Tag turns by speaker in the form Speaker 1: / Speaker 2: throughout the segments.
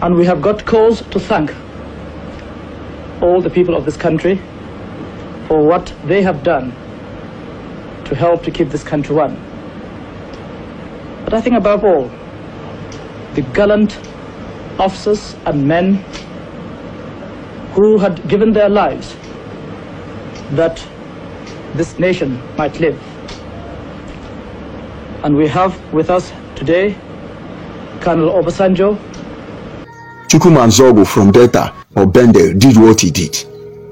Speaker 1: And we have got cause to thank all the people of this country for what they have done to help to keep this country one. But I think above all, the gallant officers and men who had given their lives that this nation might live. And we have with us today Colonel Obasanjo.
Speaker 2: Chukwuma Nzogu from Delta or Bendel did what he did.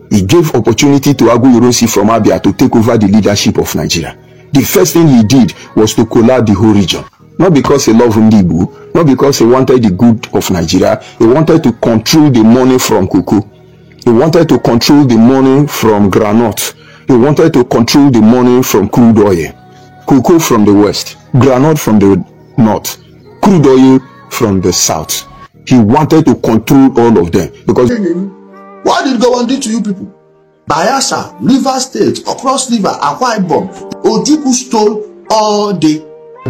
Speaker 2: He gave opportunity to Agu Ironsi from Abia to take over the leadership of Nigeria. The first thing he did was to collapse the whole region. Not because he loved Ndibu, not because he wanted the good of Nigeria. He wanted to control the money from cocoa. He wanted to control the money from granite. He wanted to control the money from crude oil. Cocoa from the west, granite from the north, crude oil from the south. He wanted to control all of them because
Speaker 3: what did God do to you people? Bayelsa, Rivers State, across River, Akwa Ibom, Ojukwu stole all the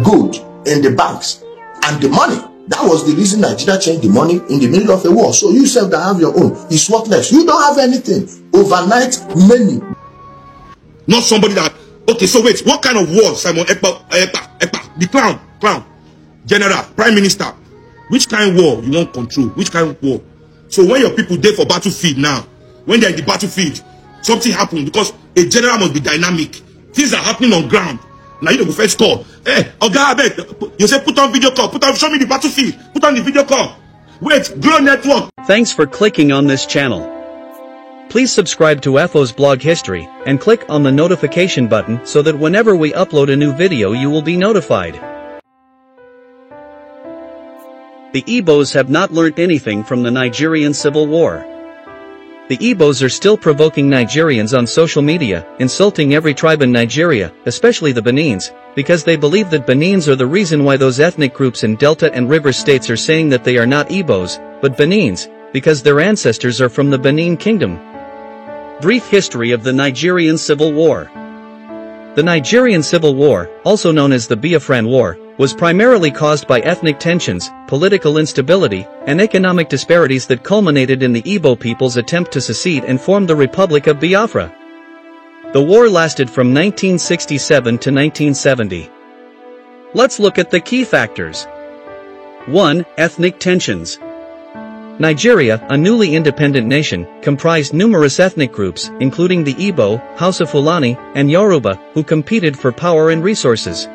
Speaker 3: gold in the banks and the money. That was the reason Nigeria changed the money in the middle of a war. So you self that have your own is worthless. You don't have anything. Overnight, many.
Speaker 4: Not somebody that. Okay, so wait, what kind of war, Simon Ekpa, the clown, general, prime minister? Which kind of war you want control? Which kind of war? So when your people there for battlefield now, when they're in the battlefield, something happened because a general must be dynamic. Things are happening on ground. Now you don't go first call. Hey, you say put on video call, show me the battlefield, put on the video call. Wait, Glow Network.
Speaker 5: Thanks for clicking on this channel. Please subscribe to FO's blog history and click on the notification button so that whenever we upload a new video you will be notified. The Igbos have not learnt anything from the Nigerian Civil War. The Igbos are still provoking Nigerians on social media, insulting every tribe in Nigeria, especially the Benins, because they believe that Benins are the reason why those ethnic groups in Delta and River states are saying that they are not Igbos, but Benins, because their ancestors are from the Benin Kingdom. Brief history of the Nigerian Civil War. The Nigerian Civil War, also known as the Biafran War, was primarily caused by ethnic tensions, political instability, and economic disparities that culminated in the Igbo people's attempt to secede and form the Republic of Biafra. The war lasted from 1967 to 1970. Let's look at the key factors. 1. Ethnic tensions. Nigeria, a newly independent nation, comprised numerous ethnic groups, including the Igbo, Hausa Fulani, and Yoruba, who competed for power and resources.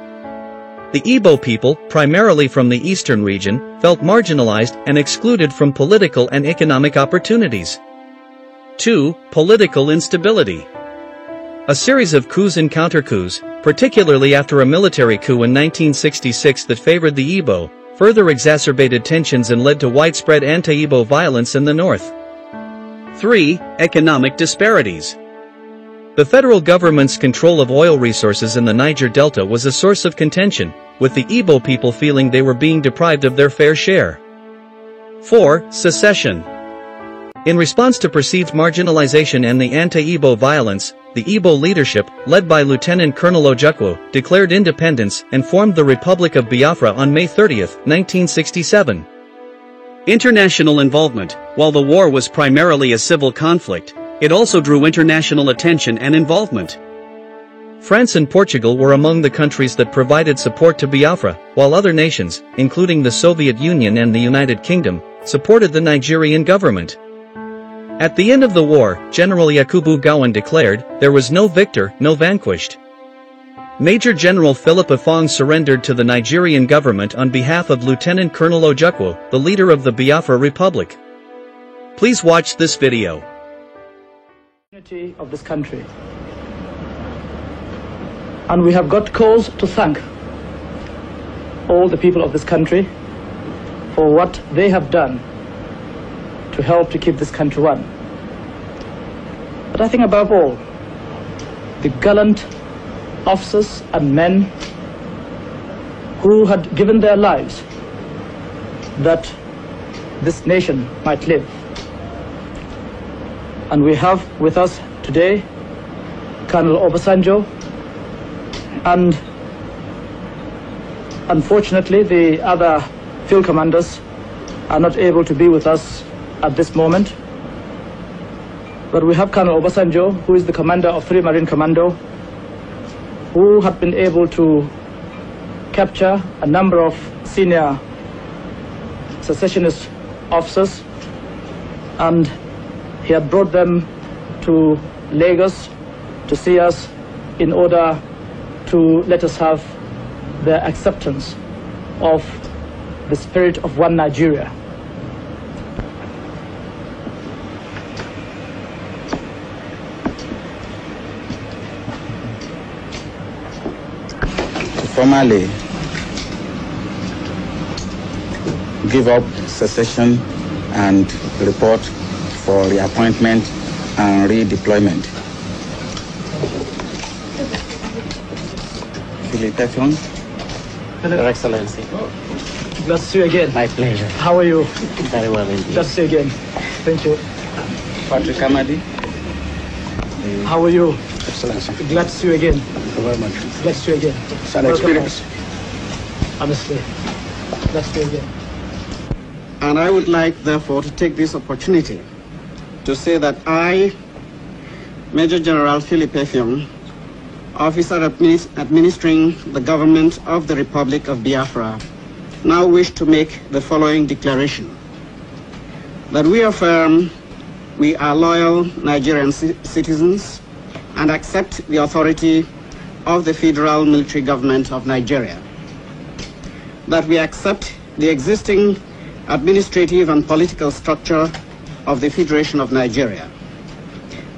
Speaker 5: The Igbo people, primarily from the eastern region, felt marginalized and excluded from political and economic opportunities. 2. Political instability. A series of coups and counter-coups, particularly after a military coup in 1966 that favored the Igbo, further exacerbated tensions and led to widespread anti-Igbo violence in the north. 3. Economic disparities. The federal government's control of oil resources in the Niger Delta was a source of contention, with the Igbo people feeling they were being deprived of their fair share. 4. Secession. In response to perceived marginalization and the anti-Igbo violence, the Igbo leadership, led by Lieutenant Colonel Ojukwu, declared independence and formed the Republic of Biafra on May 30, 1967. International involvement. While the war was primarily a civil conflict, it also drew international attention and involvement. France and Portugal were among the countries that provided support to Biafra, while other nations, including the Soviet Union and the United Kingdom, supported the Nigerian government. At the end of the war, General Yakubu Gowon declared, "There was no victor, no vanquished." Major General Philip Afong surrendered to the Nigerian government on behalf of Lieutenant Colonel Ojukwu, the leader of the Biafra Republic. Please watch this video.
Speaker 1: Unity of this country. And we have got cause to thank all the people of this country for what they have done to help to keep this country one. But I think above all, the gallant officers and men who had given their lives that this nation might live. And we have with us today Colonel Obasanjo and unfortunately the other field commanders are not able to be with us at this moment. But we have Colonel Obasanjo, who is the commander of 3 Marine Commando, who had been able to capture a number of senior secessionist officers, and he had brought them to Lagos to see us in order to let us have their acceptance of the spirit of one Nigeria.
Speaker 6: To formally give up secession and report for reappointment and redeployment. Philip Effiong.
Speaker 7: Your Excellency.
Speaker 1: Glad to see you again.
Speaker 7: My pleasure.
Speaker 1: How are you?
Speaker 7: Very well indeed.
Speaker 1: Glad to see you again. Thank you.
Speaker 6: Patrick Amadi.
Speaker 1: How are you?
Speaker 7: Excellency.
Speaker 1: Glad to see you again.
Speaker 7: Thank you very much.
Speaker 1: Glad to see you again.
Speaker 7: It's an
Speaker 1: Welcome
Speaker 7: experience.
Speaker 1: back. Honestly. Glad to see you again.
Speaker 7: And I would like, therefore, to take this opportunity to say that I, Major General Philip Effiong, officer administering the government of the Republic of Biafra, now wish to make the following declaration. That we affirm we are loyal Nigerian citizens and accept the authority of the Federal Military Government of Nigeria. That we accept the existing administrative and political structure of the Federation of Nigeria.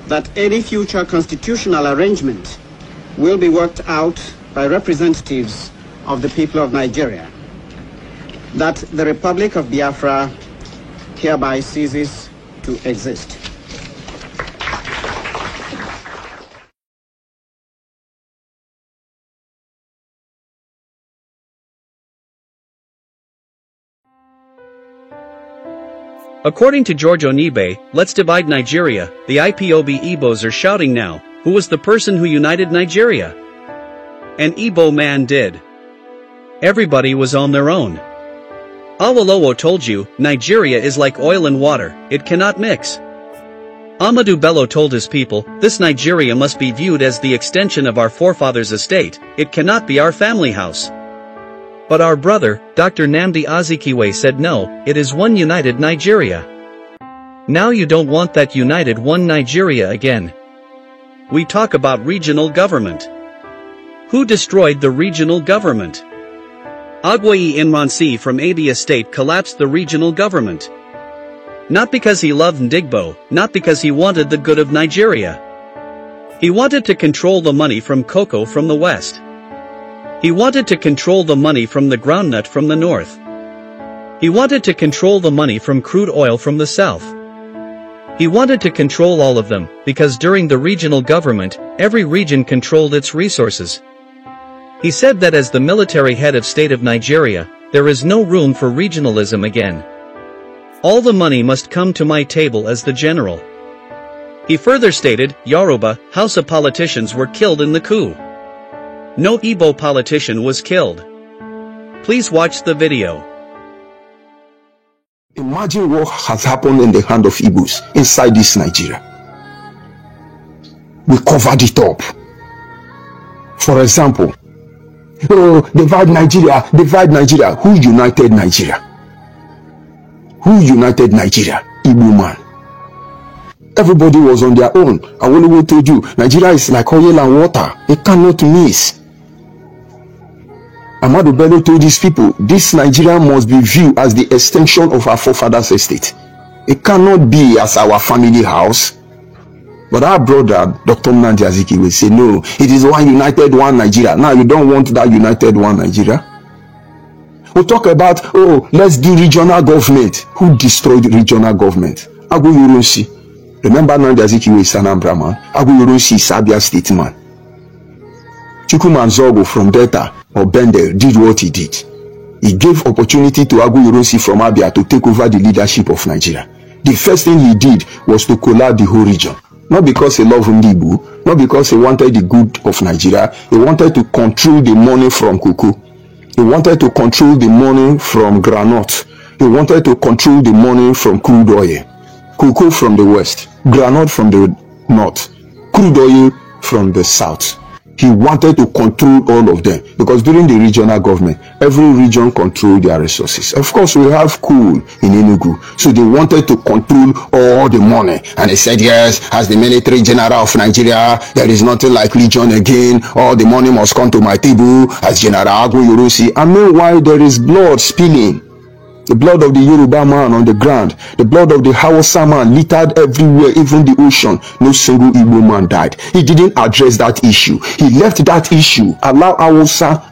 Speaker 7: That any future constitutional arrangement will be worked out by representatives of the people of Nigeria. That the Republic of Biafra hereby ceases to exist.
Speaker 5: According to George Onibe, let's divide Nigeria, the IPOB Igbos are shouting now, who was the person who united Nigeria? An Igbo man did. Everybody was on their own. Awolowo told you, Nigeria is like oil and water, it cannot mix. Ahmadu Bello told his people, this Nigeria must be viewed as the extension of our forefathers' estate, it cannot be our family house. But our brother, Dr. Nnamdi Azikiwe said no, it is one united Nigeria. Now you don't want that united one Nigeria again. We talk about regional government. Who destroyed the regional government? Agwayi Nwansi from Abia State collapsed the regional government. Not because he loved Ndigbo, not because he wanted the good of Nigeria. He wanted to control the money from cocoa from the west. He wanted to control the money from the groundnut from the north. He wanted to control the money from crude oil from the south. He wanted to control all of them, because during the regional government, every region controlled its resources. He said that as the military head of state of Nigeria, there is no room for regionalism again. All the money must come to my table as the general. He further stated, Yoruba, Hausa politicians were killed in the coup. No Igbo politician was killed. Please watch the video.
Speaker 2: Imagine what has happened in the hand of Igbos inside this Nigeria. We covered it up. For example, divide Nigeria, divide Nigeria. Who united Nigeria? Who united Nigeria? Igbo man. Everybody was on their own. Awolowo told you, Nigeria is like oil and water. It cannot mix. Ahmadu Bello told these people, this Nigeria must be viewed as the extension of our forefathers' estate. It cannot be as our family house. But our brother, Dr. Nnamdi Azikiwe, will say, no, it is one united one Nigeria. Now you don't want that united one Nigeria. We'll talk about, let's do regional government. Who destroyed regional government? Agbo Yoronsi. Remember Nnamdi Azikiwe is Anambra man. Agbo Yoronsi is Abia State man. Chukwuma Nzogu from Delta or Bendel did what he did. He gave opportunity to Agbo Yoronsi from Abia to take over the leadership of Nigeria. The first thing he did was to collapse the whole region. Not because he loved Ndigbo, not because he wanted the good of Nigeria. He wanted to control the money from cocoa. He wanted to control the money from granite. He wanted to control the money from crude oil, cocoa from the west, granite from the north, crude oil from the south. He wanted to control all of them because during the regional government, every region controlled their resources. Of course, we have coal in Enugu, so they wanted to control all the money. And they said, yes, as the military general of Nigeria, there is nothing like region again. All the money must come to my table as General Aguiyi-Ironsi. And meanwhile, there is blood spilling. The blood of the Yoruba man on the ground, the blood of the Hausa man littered everywhere, even the ocean. No single Igbo man died. He didn't address that issue. He left that issue. Allow Hausa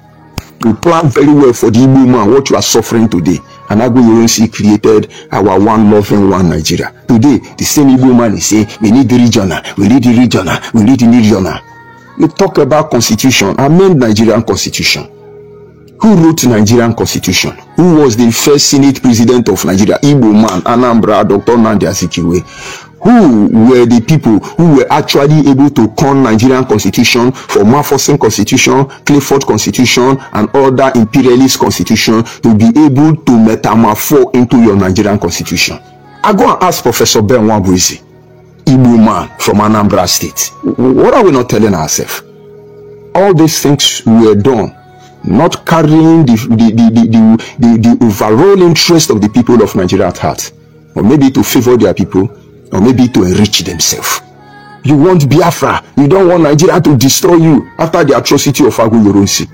Speaker 2: to plan very well for the Igbo man what you are suffering today. And Aguiyi-Ironsi created our one loving one Nigeria. Today, the same Igbo man is saying, we need the regional, we need the regional, we need the regional. You talk about constitution, amend Nigerian constitution. Who wrote Nigerian constitution? Who was the first Senate president of Nigeria? Igbo man, Anambra, Dr. Nnamdi Azikiwe. Who were the people who were actually able to turn Nigerian constitution from Mafosin constitution, Clifford constitution, and other imperialist constitution to be able to metamorphose into your Nigerian constitution? I go and ask Professor Ben Wabuizi, Igbo man from Anambra State. What are we not telling ourselves? All these things were done not carrying the overall interest of the people of Nigeria at heart, or maybe to favor their people, or maybe to enrich themselves. You want Biafra. You don't want Nigeria to destroy you after the atrocity of Aguiyi-Ironsi.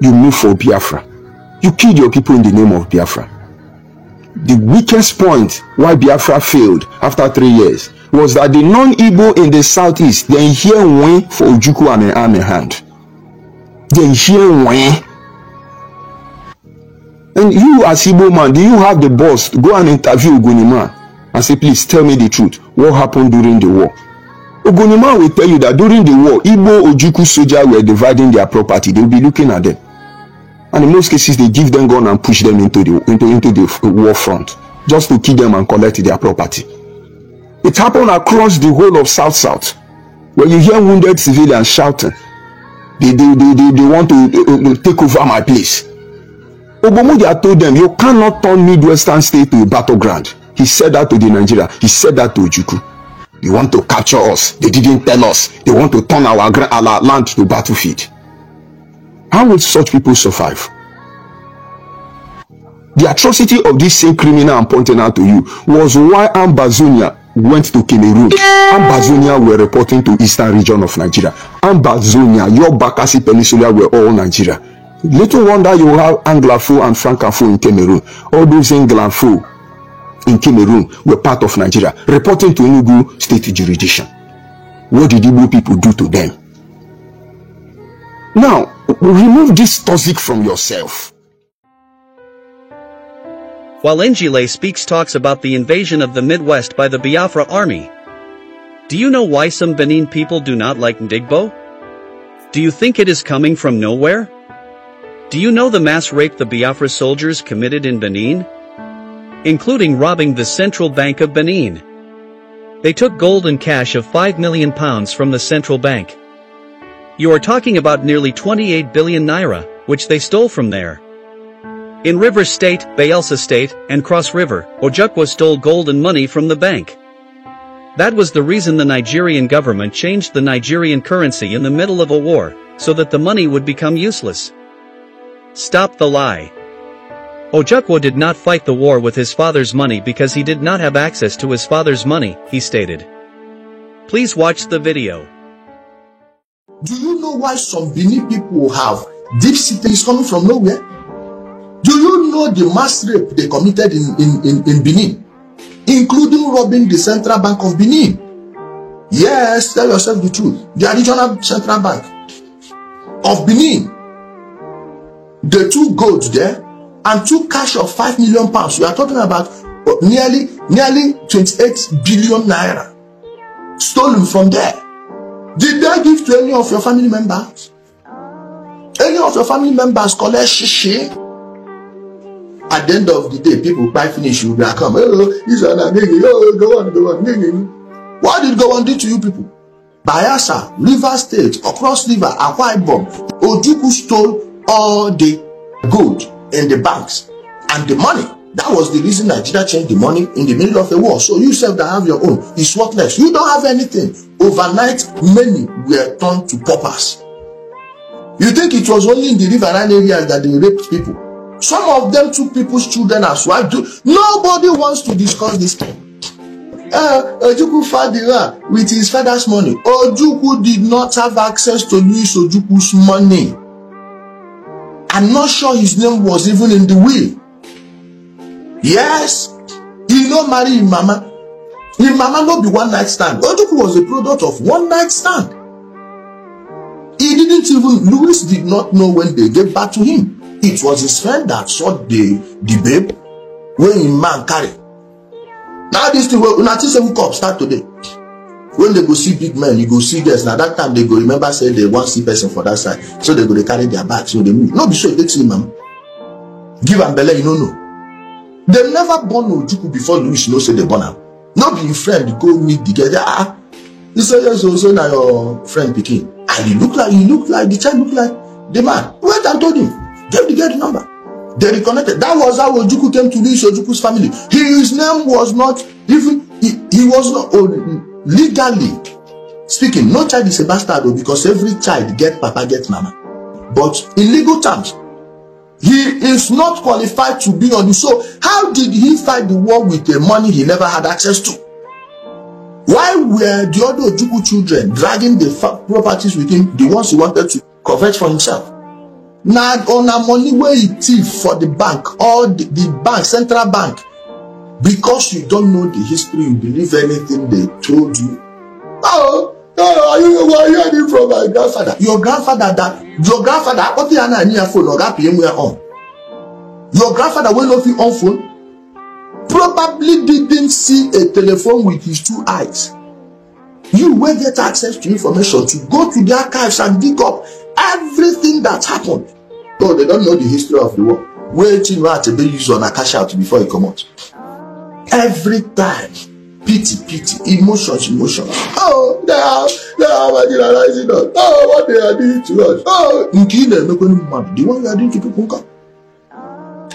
Speaker 2: You move for Biafra. You killed your people in the name of Biafra. The weakest point why Biafra failed after 3 years was that the non-Igbo in the southeast, they hear win for Ojukwu and an army hand. They hear when. And you as Igbo man, do you have the balls to go and interview Ogoniman and say, please tell me the truth, what happened during the war? Ogoniman will tell you that during the war, Igbo Ojukwu soldiers were dividing their property. They will be looking at them, and in most cases they give them gun and push them into the war front just to kill them and collect their property. It happened across the whole of South, where you hear wounded civilians shouting, They want to take over my place. Ogbomodiya told them, you cannot turn Midwestern state to a battleground. He said that to the Nigeria. He said that to Ojukwu. They want to capture us. They didn't tell us. They want to turn our land to battlefield. How will such people survive? The atrocity of this same criminal I'm pointing out to you was why Ambazonia went to Cameroon. Ambazonia were reporting to eastern region of Nigeria. Ambazonia, your Bakassi Peninsula were all Nigeria. Little wonder you have Anglophone and Francophone in Cameroon. All those Anglophone in Cameroon were part of Nigeria, reporting to Enugu state jurisdiction. What did Igbo people do to them? Now, remove this toxic from yourself.
Speaker 5: While Njile Speaks talks about the invasion of the Midwest by the Biafra army. Do you know why some Benin people do not like Ndigbo? Do you think it is coming from nowhere? Do you know the mass rape the Biafra soldiers committed in Benin? Including robbing the Central Bank of Benin. They took gold and cash of £5 million from the central bank. You are talking about nearly 28 billion naira, which they stole from there. In Rivers State, Bayelsa State, and Cross River, Ojukwu stole gold and money from the bank. That was the reason the Nigerian government changed the Nigerian currency in the middle of a war, so that the money would become useless. Stop the lie. Ojukwu did not fight the war with his father's money because he did not have access to his father's money, he stated. Please watch the video.
Speaker 3: Do you know why some Benin people have deep cities coming from nowhere? Do you know the mass rape they committed in Benin, including robbing the Central Bank of Benin? Yes, tell yourself the truth. The regional Central Bank of Benin. They took gold there and took cash of £5 million. We are talking about nearly 28 billion naira stolen from there. Did they give to any of your family members? Any of your family members collect shishi? At the end of the day, people buy finish, you will come. Oh, this one, oh, go on. What did Gowon do to you people? Bayelsa, Rivers State, across river, Akwa Ibom, Ojukwu stole all the gold in the banks And the money, that was the reason Nigeria changed the money in the middle of a war. So you self that have your own is worthless. You don't have anything. Overnight, many were turned to paupers. You think it was only in the riverine areas that they raped people? Some of them took people's children as wives. Nobody wants to discuss this thing. Ojukwu Fadira with his father's money. Ojukwu did not have access to Louis Ojukwu's money. I'm not sure his name was even in the will. Yes, he no marry him mama. Him mama no be one night stand. Ojukwu was a product of one night stand. He didn't even, Louis did not know when they gave back to him. It was his friend that saw the babe when him man carry. Now this thing, until 7 cup start today. When they go see big men, you go see girls. Now that time they go remember say they want see person for that side. So they go carry their bags. So they move. No be sure it takes him, mama. Give am belle, you know. They never born Ojukwu before Louis know say they born am. No be friend go meet the girl. Ah, he say yes, also now your friend pikin. And he look like the child look like the man. Went and told him, gave the girl the number. They reconnected. That was how Ojukwu came to Louis Ojukwu's family. His name was not even he was not legally speaking. No child is a bastard because every child get papa get mama. But in legal terms, he is not qualified to be on the show. How did he fight the war with the money he never had access to? Why were the other Ojukwu children dragging the properties with him, the ones he wanted to covet for himself? Now on a money where he thief for the bank or the bank, central bank, because you don't know the history, you believe anything they told you. Oh, are you hearing from my grandfather? Your grandfather what the Anna phone or on? Your grandfather will not be on phone. Probably didn't see a telephone with his 2 eyes. You will get access to information to go to the archives and dig up everything that happened. No, they don't know the history of the war. Waiting to be used on a cash out before it come out. Every time, pity, emotions. Oh, they are marginalizing us. Oh, what they are doing to us. Oh, the one you are doing to people.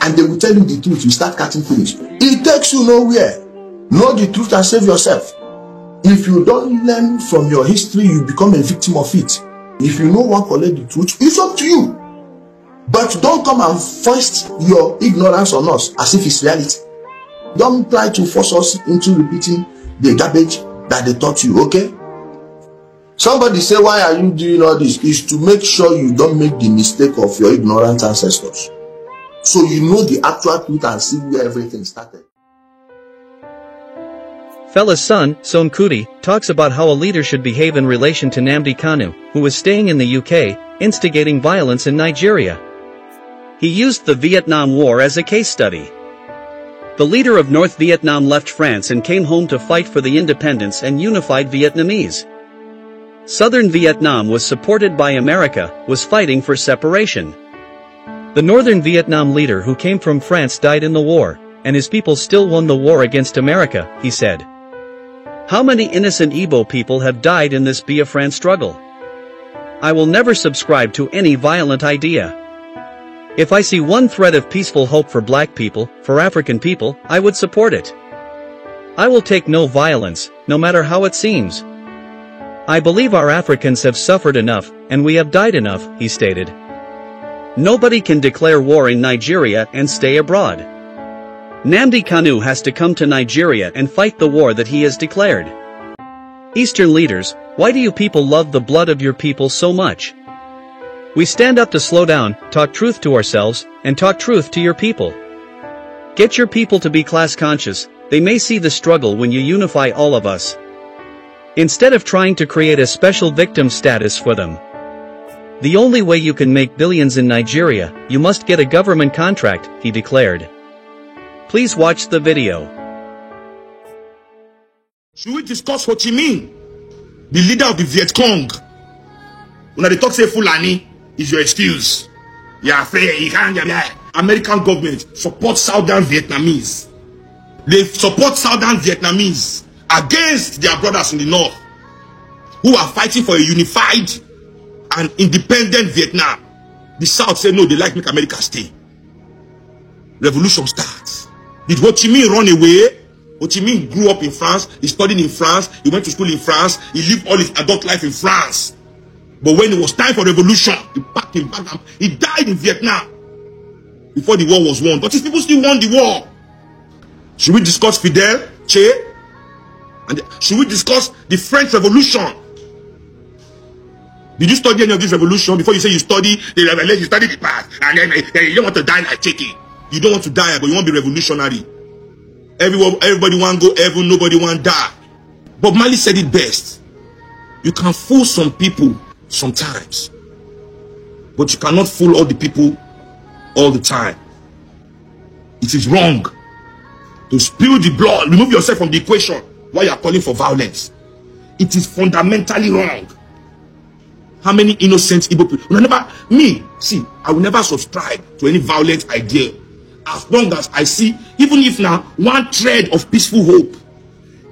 Speaker 3: And they will tell you the truth. You start catching feelings. It takes you nowhere. Know the truth and save yourself. If you don't learn from your history, you become a victim of it. If you know what collect the truth, it's up to you. But don't come and foist your ignorance on us as if it's reality. Don't try to force us into repeating the garbage that they taught you, okay? Somebody say, why are you doing all this? Is to make sure you don't make the mistake of your ignorant ancestors. So you know the actual truth and see where everything started.
Speaker 5: Fela's son, Son Kuti, talks about how a leader should behave in relation to Nnamdi Kanu, who was staying in the UK, instigating violence in Nigeria. He used the Vietnam War as a case study. The leader of North Vietnam left France and came home to fight for the independence and unified Vietnamese. Southern Vietnam was supported by America, was fighting for separation. The Northern Vietnam leader who came from France died in the war, and his people still won the war against America, he said. How many innocent Igbo people have died in this Biafran struggle? I will never subscribe to any violent idea. If I see one thread of peaceful hope for black people, for African people, I would support it. I will take no violence, no matter how it seems. I believe our Africans have suffered enough, and we have died enough, he stated. Nobody can declare war in Nigeria and stay abroad. Nnamdi Kanu has to come to Nigeria and fight the war that he has declared. Eastern leaders, why do you people love the blood of your people so much? We stand up to slow down, talk truth to ourselves, and talk truth to your people. Get your people to be class conscious, they may see the struggle when you unify all of us. Instead of trying to create a special victim status for them. The only way you can make billions in Nigeria, you must get a government contract, he declared. Please watch the video.
Speaker 4: Should we discuss Ho Chi Minh, the leader of the Viet Cong? When they talk say Fulani is your excuse. You're afraid, you can't get that. American government supports Southern Vietnamese. They support Southern Vietnamese against their brothers in the north who are fighting for a unified and independent Vietnam. The South say no, they like make America stay. revolution starts. Did Ho Chi Minh run away? Ho Chi Minh grew up in France. He studied in France. He went to school in France. He lived all his adult life in France. But when it was time for revolution, he packed him back. He died in Vietnam before the war was won. But his people still won the war. Should we discuss Fidel, Che? And should we discuss the French Revolution? Did you study any of this revolution before you say you study the revelation, you study the past, and then you don't want to die like chicken? You don't want to die, but you want to be revolutionary. Everybody want to go heaven, nobody want to die. Bob Marley said it best. You can fool some people sometimes, but you cannot fool all the people all the time. It is wrong to spill the blood, remove yourself from the equation while you are calling for violence. It is fundamentally wrong. How many innocent Igbo people? I will never subscribe to any violent idea as long as I see, even if now, one thread of peaceful hope.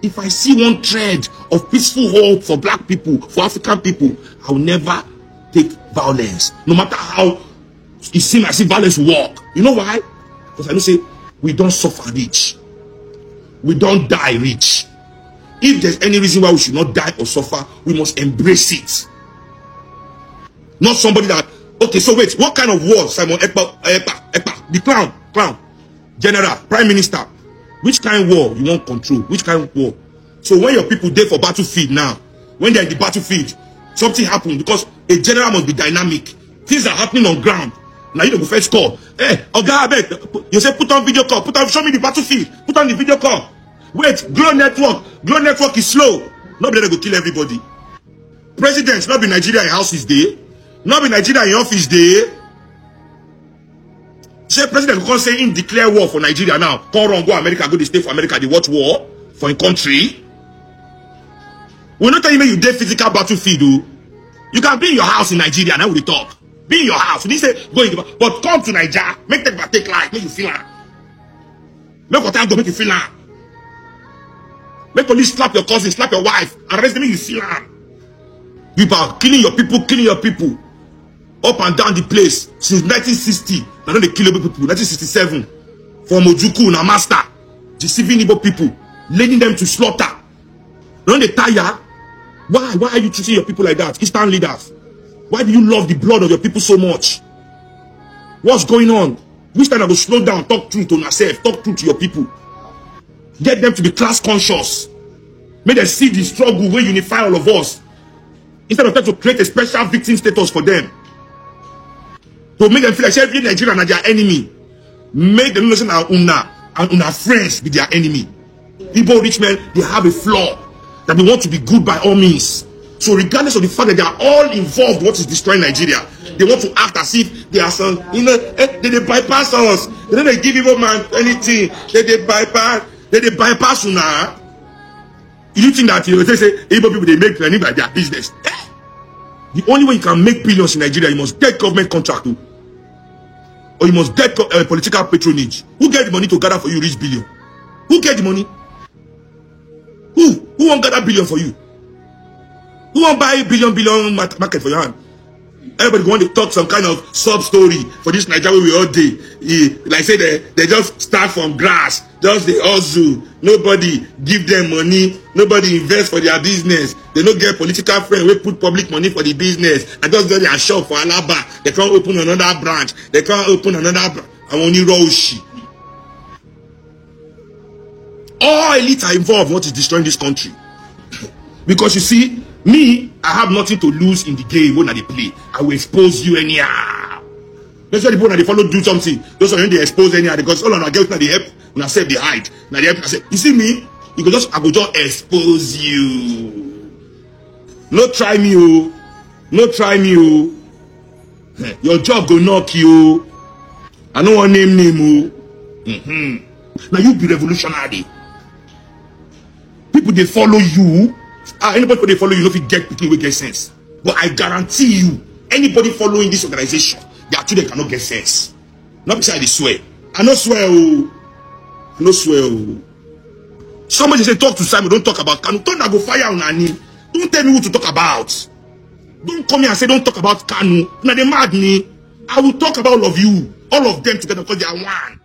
Speaker 4: If I see one thread of peaceful hope for black people, for African people, I will never take violence. No matter how it seems as if violence will work. You know why? Because I don't say, we don't suffer rich. We don't die rich. If there's any reason why we should not die or suffer, we must embrace it. Not somebody that, okay, so wait, what kind of war, Simon Ekpa, the clown, general, prime minister, which kind of war you want control? Which kind of war? So when your people there for battlefield now, when they're in the battlefield, something happened because a general must be dynamic. Things are happening on ground. Now you don't go first call. Hey, you say put on video call, show me the battlefield, put on the video call. Wait, Glow network is slow. Nobody go kill everybody. Presidents, not be Nigeria in house is there. Not be Nigeria in office day. Say president can't say in declare war for Nigeria now. Come on, go America, go to stay for America, they watch war for a country. We're not telling you did physical battlefield. Though. You can be in your house in Nigeria, now we talk. Be in your house. We didn't say go in the, but come to Nigeria, make take life, make you feel like. Make what time go make you feel like. Make police slap your cousin, slap your wife, arrest them, make you feel like. You are killing your people. Up and down the place since 1960. Now they kill people. 1967. From Ojuku, Namasta, deceiving Igbo people, leading them to slaughter. Now they tire. Why are you treating your people like that? Eastern leaders. Why do you love the blood of your people so much? What's going on? Which time I will slow down, talk truth to yourself, talk truth to your people. Get them to be class conscious. Make them see the struggle where unify all of us. Instead of trying to create a special victim status for them. To make them feel like every Nigerian are their enemy. Make them listen and una friends be their enemy. Igbo rich men, they have a flaw that they want to be good by all means. So regardless of the fact that they are all involved in what is destroying Nigeria, they want to act as if they are some, they bypass us. They don't give Igbo man anything. They bypass una. You think that you say Igbo people they make money by their business? The only way you can make billions in Nigeria, you must get government contract, or you must get political patronage. Who get the money to gather for you reach billion? Who get the money? Who won't gather billion for you? Who won't buy billion market for your hand? Everybody want to talk some kind of sub story for this Nigeria we all day. Like say they just start from grass, just they hustle. Nobody give them money. Nobody invest for their business. They don't get political friends. We put public money for the business. And just go their shop for Alaba. They can't open another branch. They can't open another branch. I want you Roshi. All elites are involved in what is destroying this country. Because you see, me, I have nothing to lose in the game when they play. I will expose you anyhow. That's why the people that they follow do something. Those are when they expose anyhow. Because all of them get they help. When I say they hide. Now they help. I say, you see me? I go just expose you. No try me, oh. No try me, oh. Your job go knock you. I don't want name, oh. Now you be revolutionary. People they follow you. Anybody they follow you, if you get people will get sense. But I guarantee you, anybody following this organization, their children cannot get sense. Not beside they swear. I no swear, oh. I no swear, oh. Somebody say talk to Simon, don't talk about Kanu. Don't go fire on Nani. Don't tell me who to talk about. Don't come here and say don't talk about Kanu. Now they mad me. I will talk about all of you, all of them together because they are one.